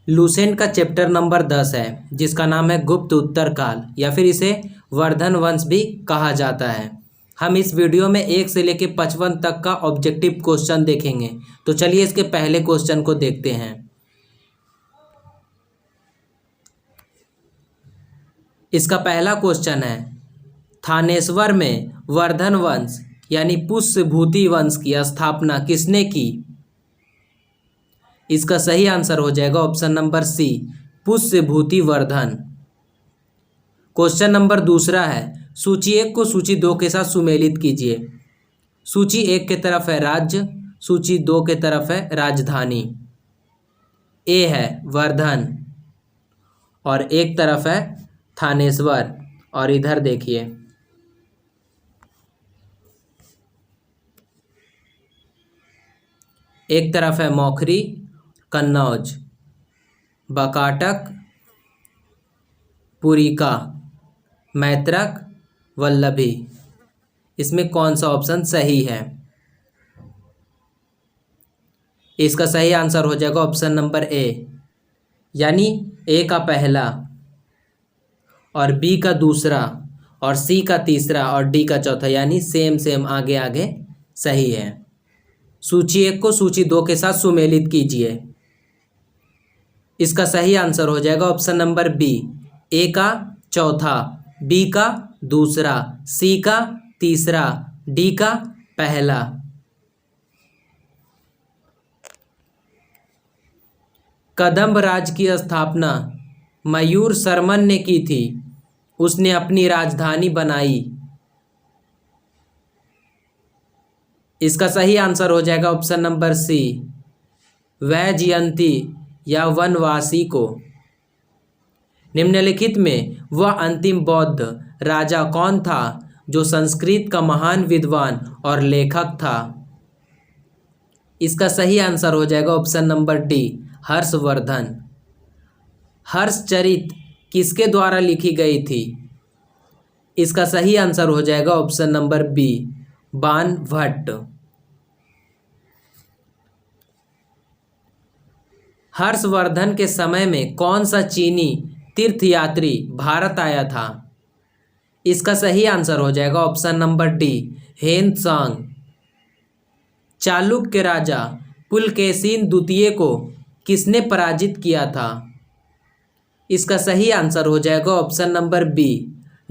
Lucent का chapter number 10 है जिसका नाम है गुप्त उत्तर काल या फिर इसे वर्धन वंश भी कहा जाता है। हम इस वीडियो में 1 से लेकर 55 तक का ऑब्जेक्टिव क्वेश्चन देखेंगे। तो चलिए इसके पहले क्वेश्चन को देखते हैं। इसका पहला क्वेश्चन है, थानेश्वर में वर्धन वंश यानी पुष्यभूति वंश की स्थापना किसने की? इसका सही आंसर हो जाएगा option number C, Pushyabhuti Vardhan. Question number दूसरा है, सूची 1 को सूची 2 के साथ सुमेलित कीजिए। सूची 1 के तरफ है राज्य, सूची 2 के तरफ है राजधानी। ए है वर्धन और एक तरफ है थानेश्वर। और इधर देखिए, एक तरफ है मौखरी, कन्नौज, बकाटक, पुरिका, मैत्रक, वल्लभी। इसमें कौन सा ऑप्शन सही है? इसका सही आंसर हो जाएगा ऑप्शन नंबर ए, यानी ए का पहला और बी का दूसरा और सी का तीसरा और डी का चौथा, यानी सेम आगे आगे सही है। सूची 1 को सूची 2 के साथ सुमेलित कीजिए। इसका सही आंसर हो जाएगा ऑप्शन नंबर बी, ए का चौथा, बी का दूसरा, सी का तीसरा, डी का पहला। कदंब राज की स्थापना मयूर शर्मन ने की थी। उसने अपनी राजधानी बनाई। इसका सही आंसर हो जाएगा ऑप्शन नंबर सी, वैजयंती या वनवासी को। निम्नलिखित में वह अंतिम बौद्ध राजा कौन था जो संस्कृत का महान विद्वान और लेखक था? इसका सही आंसर हो जाएगा option number D, Harshvardhan. Harshacharita किसके द्वारा लिखी गई थी? इसका सही आंसर हो जाएगा option number B, Banabhatta. Harshvardhan के समय में कौन सा चीनी तीर्थयात्री भारत आया था? इसका सही आंसर हो जाएगा ऑप्शन नंबर डी, हेन सांग। चालुक्य राजा पुलकेशिन द्वितीय को किसने पराजित किया था? इसका सही आंसर हो जाएगा option number B,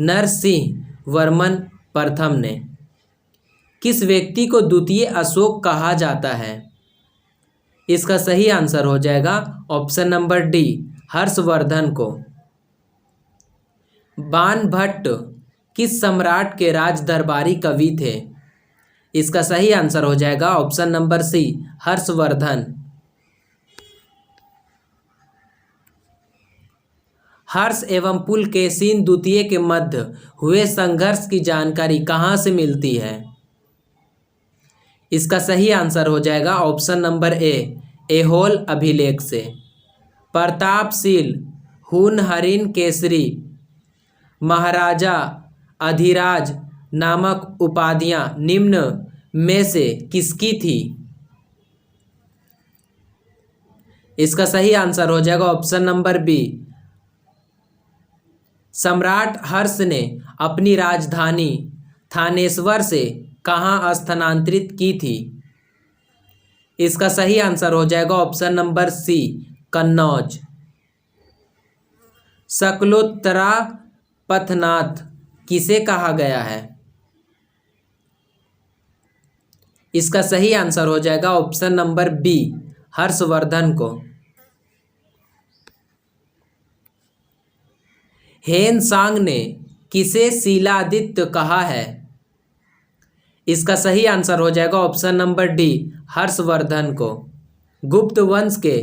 Narasimha Varman प्रथम ने। किस व्यक्ति को द्वितीय अशोक कहा जाता है? इसका सही आंसर हो जाएगा ऑप्शन नंबर डी, हर्षवर्धन को। बाणभट्ट किस सम्राट के राज दरबारी कवि थे? इसका सही आंसर हो जाएगा ऑप्शन नंबर सी, हर्षवर्धन। हर्ष एवं पुलकेशिन द्वितीय के मध्य हुए संघर्ष की जानकारी कहाँ से मिलती है? इसका सही आंसर हो जाएगा ऑप्शन नंबर ए, ऐहोल अभिलेख से। प्रतापशील, हुनहरिन केसरी, महाराजा अधिराज नामक उपाधियां निम्न में से किसकी थी? इसका सही आंसर हो जाएगा ऑप्शन नंबर बी, सम्राट हर्ष ने अपनी राजधानी थानेश्वर से कहाँ स्थानांतरित की थी? इसका सही आंसर हो जाएगा ऑप्शन नंबर सी, कन्नौज। शकलोत्तरा पथनाथ किसे कहा गया है? इसका सही आंसर हो जाएगा ऑप्शन नंबर बी, हर्षवर्धन को। हेन सांग ने किसे शिलादित्य कहा है? इसका सही आंसर हो जाएगा ऑप्शन नंबर डी, हर्षवर्धन को। गुप्त वंश के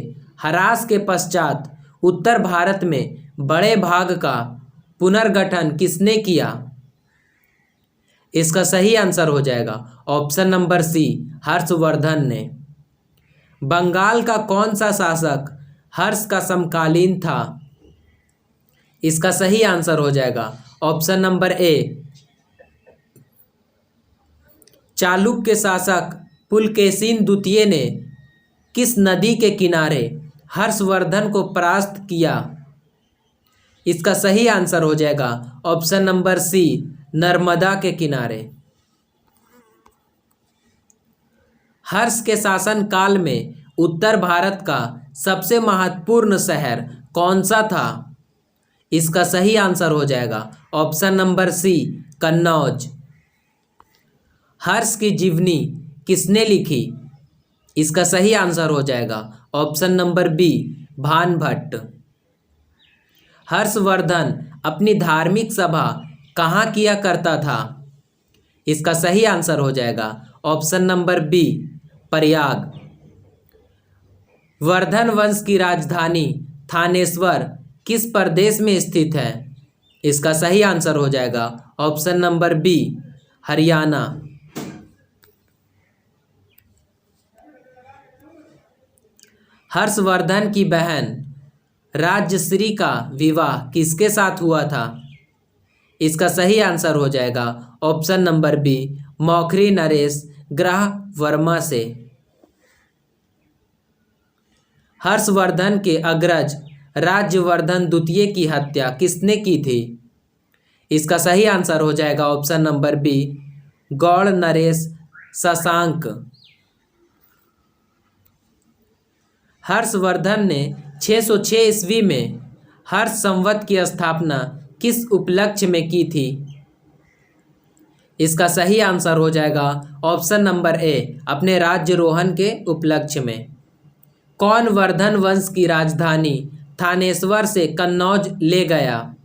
ह्रास के पश्चात उत्तर भारत में बड़े भाग का पुनर्गठन किसने किया? इसका सही आंसर हो जाएगा ऑप्शन नंबर सी, हर्षवर्धन ने। बंगाल का कौन सा शासक हर्ष का समकालीन था? इसका सही आंसर हो जाएगा ऑप्शन नंबर ए, चालुक्य शासक पुलकेशिन द्वितीय ने किस नदी के किनारे हर्षवर्धन को परास्त किया? इसका सही आंसर हो जाएगा ऑप्शन नंबर सी, नर्मदा के किनारे। हर्ष के शासन काल में उत्तर भारत का सबसे महत्वपूर्ण शहर कौन सा था? इसका सही आंसर हो जाएगा ऑप्शन नंबर सी, कन्नौज। हर्ष की जीवनी किसने लिखी? इसका सही आंसर हो जाएगा ऑप्शन नंबर बी, भानभट्ट। हर्षवर्धन अपनी धार्मिक सभा कहाँ किया करता था? इसका सही आंसर हो जाएगा option number B, Prayag. Vardhan वंश की राजधानी थानेश्वर किस प्रदेश में स्थित है? इसका सही आंसर हो जाएगा option number B, Haryana. Harshvardhan की बहन राजश्री का विवाह किसके साथ हुआ था? इसका सही आंसर हो जाएगा ऑप्शन नंबर बी, मौखरी नरेश ग्रह वर्मा से। हर्षवर्धन के अग्रज राज्यवर्धन द्वितीय की हत्या किसने की थी? इसका सही आंसर हो जाएगा ऑप्शन नंबर बी, गौड़ नरेश शशांक। हर्षवर्धन ने 606 ईस्वी में हर्ष संवत की स्थापना किस उपलक्ष्य में की थी? इसका सही आंसर हो जाएगा ऑप्शन नंबर ए, अपने राज्यारोहण के उपलक्ष्य में। कौन वर्धन वंश की राजधानी थानेश्वर से कन्नौज ले गया?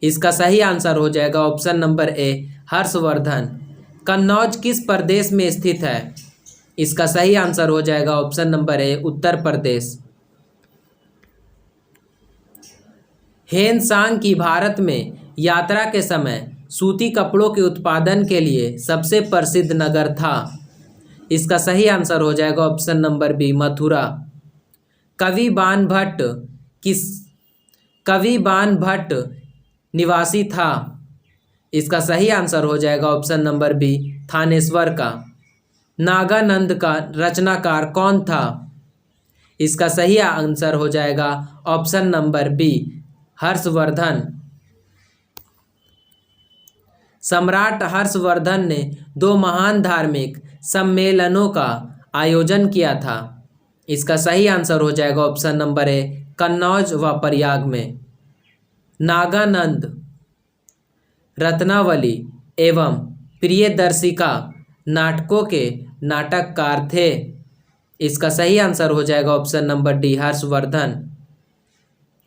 इसका सही आंसर हो जाएगा option number A, Harshvardhan. Kannauj किस प्रदेश में स्थित है? इसका सही आंसर हो जाएगा option number A, Uttar Pradesh. Hiuen Tsang की भारत में यात्रा के समय सूती कपड़ों के उत्पादन के लिए सबसे प्रसिद्ध नगर था। इसका सही आंसर हो जाएगा ऑप्शन नंबर बी, मथुरा। कवि बाणभट्ट निवासी था। इसका सही आंसर हो जाएगा ऑप्शन नंबर बी, थानेश्वर का। नागानंद का रचनाकार कौन था? इसका सही आंसर हो जाएगा ऑप्शन नंबर बी, हर्षवर्धन। सम्राट हर्षवर्धन ने 2 महान धार्मिक सम्मेलनों का आयोजन किया था। इसका सही आंसर हो जाएगा ऑप्शन नंबर ए, कन्नौज व प्रयाग में। नागानंद रत्नावली एवं प्रियदर्शिका नाटकों के नाटककार थे। इसका सही आंसर हो जाएगा ऑप्शन नंबर डी, हर्षवर्धन।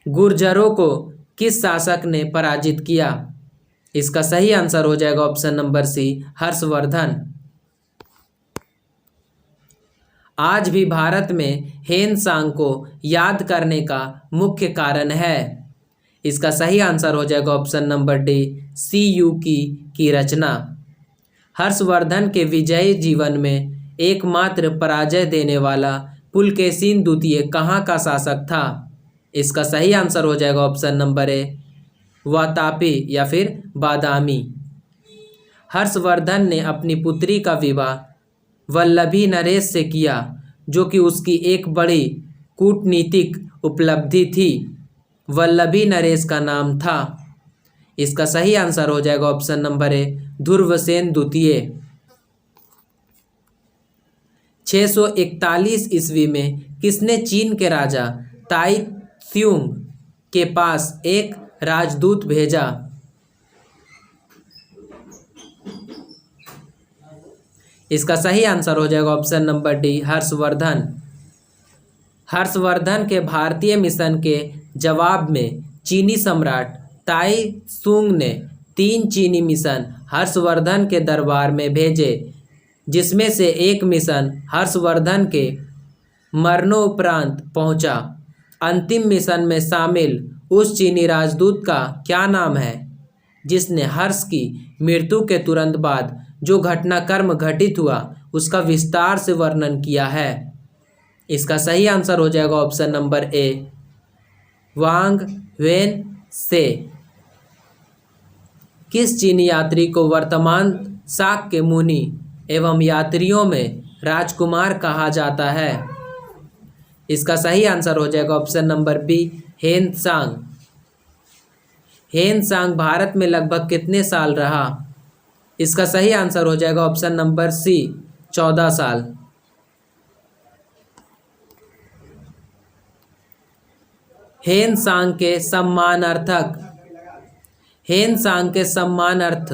गुर्जरों को किस शासक ने पराजित किया? इसका सही आंसर हो जाएगा ऑप्शन नंबर सी, हर्षवर्धन। आज भी भारत में हेनसांग को याद करने का मुख्य कारण है। इसका सही आंसर हो जाएगा ऑप्शन नंबर डी, सीयूकी की रचना। हर्षवर्धन के विजयी जीवन में एकमात्र पराजय देने वाला पुलकेशिन द्वितीय कहाँ का शासक था? इसका सही आंसर हो जाएगा ऑप्शन नंबर ए, वातापी या फिर बादामी। हर्षवर्धन ने अपनी पुत्री का विवाह वल्लभी नरेश से किया, जो कि उसकी एक बड़ी कूटनीतिक उपलब्धि थी। वल्लभी नरेश का नाम था। इसका सही आंसर हो जाएगा ऑप्शन नंबर ए, ध्रुवसेन द्वितीय। 641 ईस्वी में किसने चीन के राजा ताई त्सुंग के पास एक राजदूत भेजा? इसका सही आंसर हो जाएगा option number D, Harshvardhan. Harshvardhan के भारतीय मिशन के जवाब में चीनी सम्राट ताई त्सुंग ने 3 चीनी मिशन हर्षवर्धन के दरबार में भेजे, जिसमें से एक मिशन हर्षवर्धन के मरणोपरांत पहुंचा। अंतिम मिशन में शामिल उस चीनी राजदूत का क्या नाम है, जिसने हर्ष की मृत्यु के तुरंत बाद जो घटनाक्रम घटित हुआ उसका विस्तार से वर्णन किया है? इसका सही आंसर हो जाएगा option number A, Wang when से। किस चीनी यात्री को वर्तमान शाक्य मुनि एवं यात्रियों में राजकुमार कहा जाता है? इसका सही आंसर हो जाएगा option number B, Hiuen Tsang. Hiuen Tsang Bharat में लगभग कितने साल रहा? इसका सही आंसर हो जाएगा ऑप्शन नंबर सी, 14 साल। हेनसांग के सम्मानार्थक, हेनसांग के सम्मानार्थ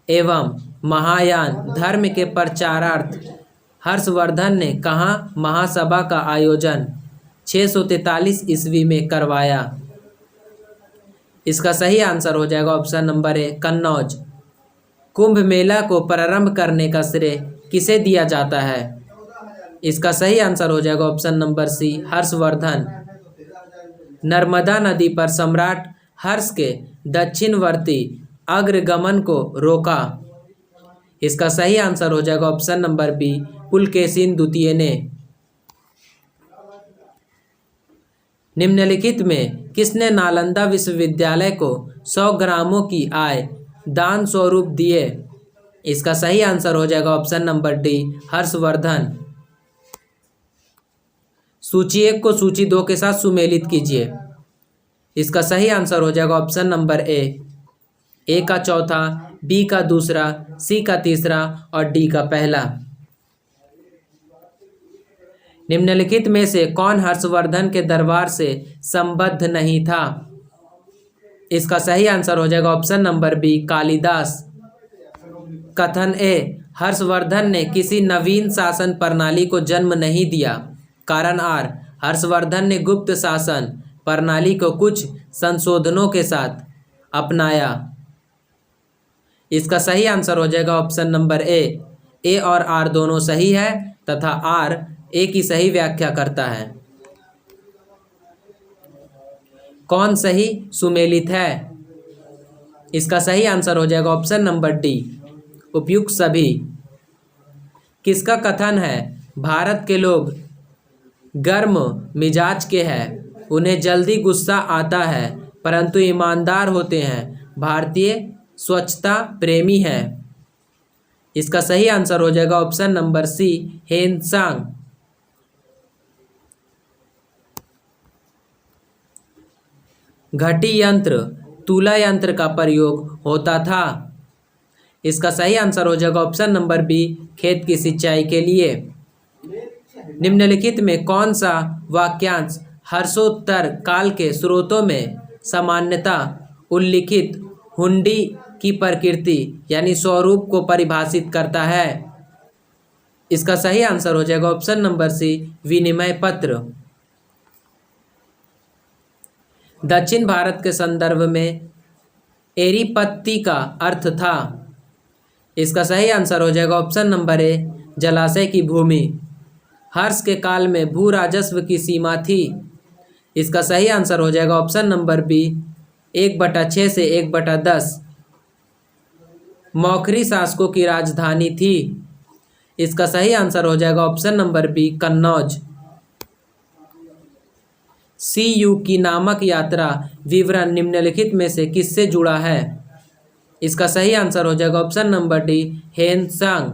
एवं महायान धर्म के प्रचारार्थ हर्षवर्धन ने कहाँ महासभा का आयोजन 643 ईस्वी में करवाया? इसका सही आंसर हो जाएगा option number A, Kannauj. Kumbh Mela को प्रारंभ करने का श्रेय किसे दिया जाता है? इसका सही आंसर हो जाएगा option number C, Harshvardhan. Narmada नदी पर सम्राट हर्ष के दक्षिणवर्ती अग्रगमन को रोका? इसका सही आंसर हो जाएगा ऑप्शन नंबर बी, पुलकेशिन द्वितीय ने। निम्नलिखित में किसने नालंदा विश्वविद्यालय को 100 ग्रामों की आय दान स्वरूप दिए? इसका सही आंसर हो जाएगा ऑप्शन नंबर डी, हर्षवर्धन। सूची 1 को सूची 2 के साथ सुमेलित कीजिए। इसका सही आंसर हो जाएगा ऑप्शन नंबर ए का चौथा, बी का दूसरा, सी का तीसरा और डी का पहला। निम्नलिखित में से कौन हर्षवर्धन के दरबार से संबद्ध नहीं था? इसका सही आंसर हो जाएगा ऑप्शन नंबर बी, कालिदास। कथन ए, हर्षवर्धन ने किसी नवीन शासन प्रणाली को जन्म नहीं दिया। कारण आर, हर्षवर्धन ने गुप्त शासन प्रणाली को कुछ संशोधनों के साथ अपनाया। इसका सही आंसर हो जाएगा ऑप्शन नंबर ए और आर दोनों सही है तथा आर ए की सही व्याख्या करता है। कौन सही सुमेलित है? इसका सही आंसर हो जाएगा ऑप्शन नंबर डी, उपयुक्त सभी। किसका कथन है, भारत के लोग गर्म मिजाज के हैं, उन्हें जल्दी गुस्सा आता है परंतु ईमानदार होते हैं, भारतीय स्वच्छता प्रेमी है? इसका सही आंसर हो जाएगा ऑप्शन नंबर सी, हेनसांग। घटी यंत्र तुला यंत्र का प्रयोग होता था? इसका सही आंसर हो जाएगा ऑप्शन नंबर बी, खेत की सिंचाई के लिए। निम्नलिखित में कौन सा वाक्यांश हर्षोत्तर काल के स्रोतों में सामान्यतः उल्लिखित हुंडी की प्रकृति यानी स्वरूप को परिभाषित करता है? इसका सही आंसर हो जाएगा ऑप्शन नंबर सी, विनिमय पत्र। दक्षिण भारत के संदर्भ में एरीपत्ती का अर्थ था? इसका सही आंसर हो जाएगा ऑप्शन नंबर ए, जलाशय की भूमि। हर्ष के काल में भू राजस्व की सीमा थी? इसका सही आंसर हो जाएगा ऑप्शन नंबर बी, 1/6 से 1/10। मौखरी शासकों की राजधानी थी? इसका सही आंसर हो जाएगा option number B, Kannauj. CU की नामक यात्रा विवरण निम्नलिखित में से किससे जुड़ा है? इसका सही आंसर हो जाएगा ऑप्शन नंबर डी, हेनसांग।